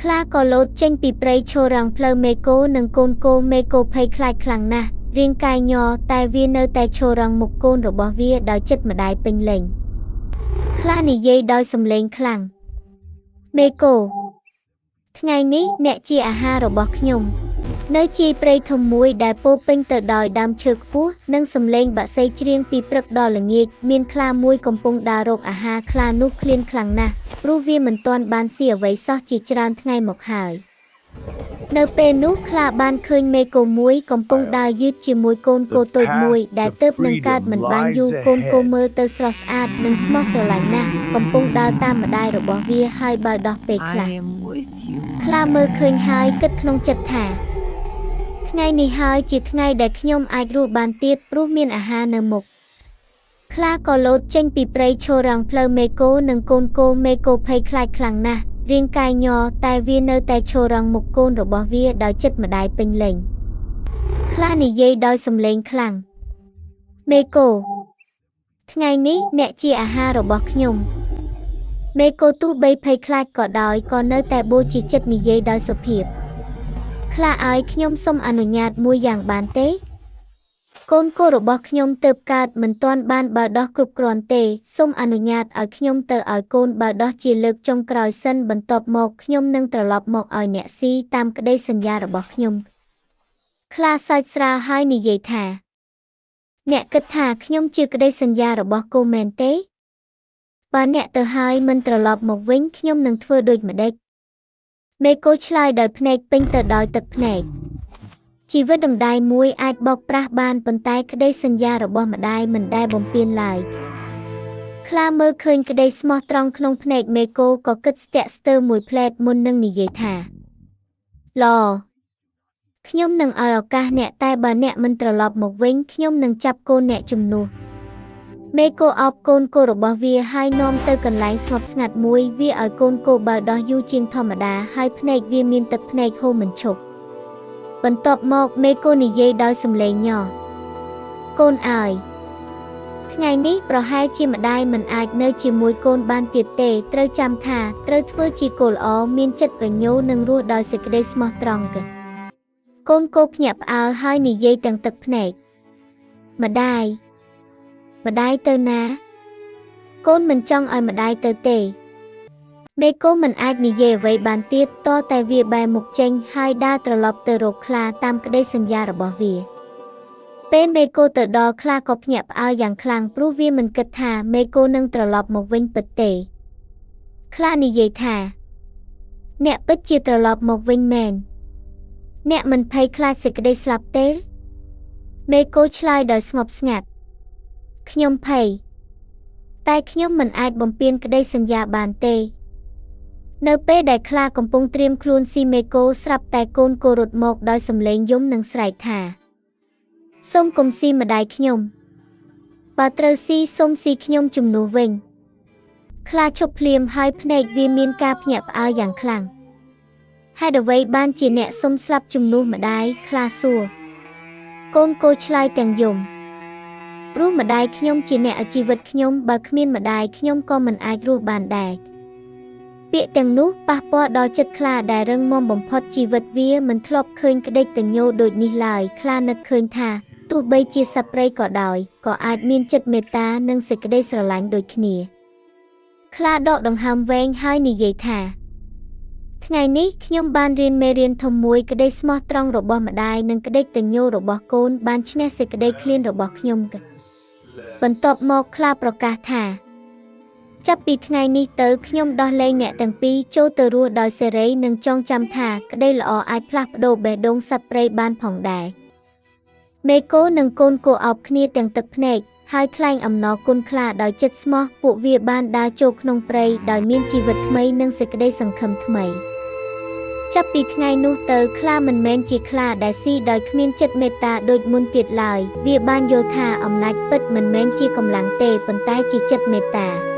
ខ្លាក៏លោតចេញពីព្រៃឈរងផ្លូវមេកូនិងកូនគោមេកូភ័យខ្លាចខ្លាំងណាស់រាងកាយញ័រតែវានៅតែឈរងមុខកូនរបស់វាដោយចិត្តម្ដាយពេញលេញខ្លានិយាយដោយសំឡេងខ្លាំងមេកូថ្ងៃនេះអ្នកជាអាហាររបស់ខ្ញុំនៅជាព្រៃធំមួយដែលពោពេញទៅដោយដើមឈើខ្ពស់និងសំឡេងបក្សីច្រៀងពីព្រឹកដល់ល្ងាចមានខ្លាមួយកំពុងដើររកអាហារខ្លានោះឃ្លានខ្លាំងណាស់ព្រោះវាមិនទាន់បានស៊ីអ្វីសោះជាច្រើនថ្ងៃមកហើយនៅពេលនោះខ្លាបានឃើញមេកូមួយកំពុងដើរយឺតជាមួយកូនគោតូចមួយដែលទើបនឹងកើតមិនបានយូរកូនគោមើលទៅស្រស់ស្អាតនិងស្មោះស្រឡាញ់ណាស់កំពុងដើរតាមម្ដាយរបស់វាហើយបើដោះពេលខ្លះខ្លាមើលឃើញហើយគិតក្នុងចិត្តថាថ្ងៃនេះហើយជាថ្ងៃដែលខ្ញុំអាចរស់បានទៀតព្រោះមានអាហារនៅមុខខ្លាក៏លោតចេញពីព្រៃឈរងផ្លូវមេកូនិងកូនគោមេកូភ័យខ្លាចខ្លាំងណាស់រាងកាយញ័រតែវានៅតែឈរងមុខកូនរបស់វាដោយចិត្តម្ដាយពេញលេញខ្លានិយាយដោយសំឡេងខ្លាំងមេកូថ្ងៃនេះអ្នកជាអាហាររបស់ខ្ញុំមេកូទោះបីភ័យខ្លាចក៏ដោយក៏នៅតែបូជាចិត្តនិយាយដោយសុភាពខ្លាឲ្យខ្ញុំសុំអនុញ្ញាតមួយយ៉ាងបានទេកូនគោរបស់ខ្ញុំទើបកើតមិនទាន់បានបើដោះគ្រប់គ្រាន់ទេសូមអនុញ្ញាតឲ្យខ្ញុំទៅឲ្យកូនបើដោះជាលើកចុងក្រោយសិនបន្ទាប់មកខ្ញុំនឹងត្រឡប់មកឲ្យអ្នកស៊ីតាមក្តីសន្យារបស់ខ្ញុំខ្លាសើចស្រាលហើយនិយាយថាអ្នកគិតថាខ្ញុំជាក្តីសន្យារបស់គោមែនទេបើអ្នកទៅហើយមិនត្រឡប់មកវិញខ្ញុំនឹងធ្វើដូចម្ដេចមេកូឆ្លើយដោយភ្នែកពេញទៅដោយទឹកភ្នែកជីវិតម្ដាយមួយអាចបោកប្រាស់បានប៉ុន្តែក្តីសន្យារបស់ម្ដាយមិនដែលបំពានឡើយខ្លាមើលឃើញក្តីស្មោះត្រង់ក្នុងភ្នែកមេកូក៏គិតស្ទាក់ស្ទើរមួយផ្លែតមុននឹងនិយាយថាល្អខ្ញុំនឹងឲ្យឱកាសអ្នកតែបើអ្នកមិនត្រឡប់មកវិញខ្ញុំនឹងចាប់កូនអ្នកជំនួសមេកូអោបកូនគោរបស់វាហើយនាំទៅកន្លែងស្ងប់ស្ងាត់មួយវាឲ្យកូនគោបើដោះយូរជាងធម្មតាហើយភ្នែកវាមានទឹកភ្នែកហូរមិនឈប់បន្ទាប់មកមេកូនិយាយដោយសំឡេងញ័រកូនអើយថ្ងៃនេះប្រហែលជាម្ដាយមិនអាចនៅជាមួយកូនបានទៀតទេត្រូវចាំថាត្រូវធ្វើជាគោល្អមានចិត្តកញោនិងរស់ដោយសេចក្តីស្មោះត្រង់កូនគោភ្ញាក់ផ្អើលហើយនិយាយទាំងទឹកភ្នែកម្ដាយទៅណាកូនមិនចង់ឲ្យម្ដាយទៅទេមេកូមិនអាចនិយាយអ្វីបានទៀតតតែវាបែរមុខចេញហើយដើរត្រឡប់ទៅរកខ្លាតាមក្តីសន្យារបស់វាពេលមេកូទៅដល់ខ្លាក៏ភ្ញាក់ផ្អើលយ៉ាងខ្លាំងព្រោះវាមិនគិតថាមេកូនឹងត្រឡប់មកវិញពិតទេខ្លានិយាយថាអ្នកពិតជាត្រឡប់មកវិញមែនអ្នកមិនភ័យខ្លាចសេចក្តីស្លាប់ទេមេកូឆ្លើយដោយស្ងប់ស្ងាត់ខ្ញុំភ័យតែខ្ញុំមិនអាចបំពានក្តីសន្យាបានទេនៅពេលដែលខ្លាកំពុងត្រៀមខ្លួនស៊ីមេកូស្រាប់តែកូនគោរត់មកដោយសំឡេងយំនិងស្រែកថាសូមកុំស៊ីម្ដាយខ្ញុំបើត្រូវស៊ីសូមស៊ីខ្ញុំជំនួសវិញខ្លាឈប់ភ្លាមហើយភ្នែកវាមានការភ្ញាក់ផ្អើលយ៉ាងខ្លាំងហេតុអ្វីបានជាអ្នកសុំស្លាប់ជំនួសម្ដាយខ្លាសួរកូនគោឆ្លើយទាំងយំព្រោះម្ដាយខ្ញុំជាអ្នកឲ្យជីវិតខ្ញុំបើគ្មានម្ដាយខ្ញុំក៏មិនអាចរស់បានដែរពាក្យទាំងនោះប៉ះពាល់ដល់ចិត្តខ្លាដែលរឹងមាំបំផុតជីវិតវាមិនធ្លាប់ឃើញក្តីកញោដូចនេះឡើយខ្លានឹកឃើញថាទោះបីជាសត្វព្រៃក៏ដោយក៏អាចមានចិត្តមេត្តានិងសេចក្តីស្រឡាញ់ដូចគ្នាខ្លាដកដង្ហើមវែងហើយនិយាយថាថ្ងៃនេះខ្ញុំបានរៀនមេរៀនធំមួយក្តីស្មោះត្រង់របស់ម្ដាយនិងក្តីកញោរបស់កូនបានឈ្នះសេចក្តីឃ្លានរបស់ខ្ញុំបន្ទាប់មកខ្លាប្រកាសថាចាប់ពីថ្ងៃនេះទៅខ្ញុំដោះលែងអ្នកទាំងពីរចូលទៅរស់ដោយសេរីនិងចងចាំថាក្តីល្អអាចផ្លាស់ប្ដូរបេះដូងសត្វព្រៃបានផងដែរមេកូនិងកូនគោអោបគ្នាទាំងទឹកភ្នែកហើយថ្លែងអំណរគុណខ្លាដោយចិត្តស្មោះពួកវាបានដើរចូលក្នុងព្រៃដោយមានជីវិតថ្មីនិងសេចក្តីសង្ឃឹមថ្មីចាប់ពីថ្ងៃនោះទៅខ្លាមិនមែនជាខ្លាដែលស៊ីដោយគ្មានចិត្តមេត្តាដូចមុនទៀតឡើយវាបានយល់ថាអំណាចពិតមិនមែនជាកម្លាំងទេប៉ុន្តែជាចិត្តមេត្តា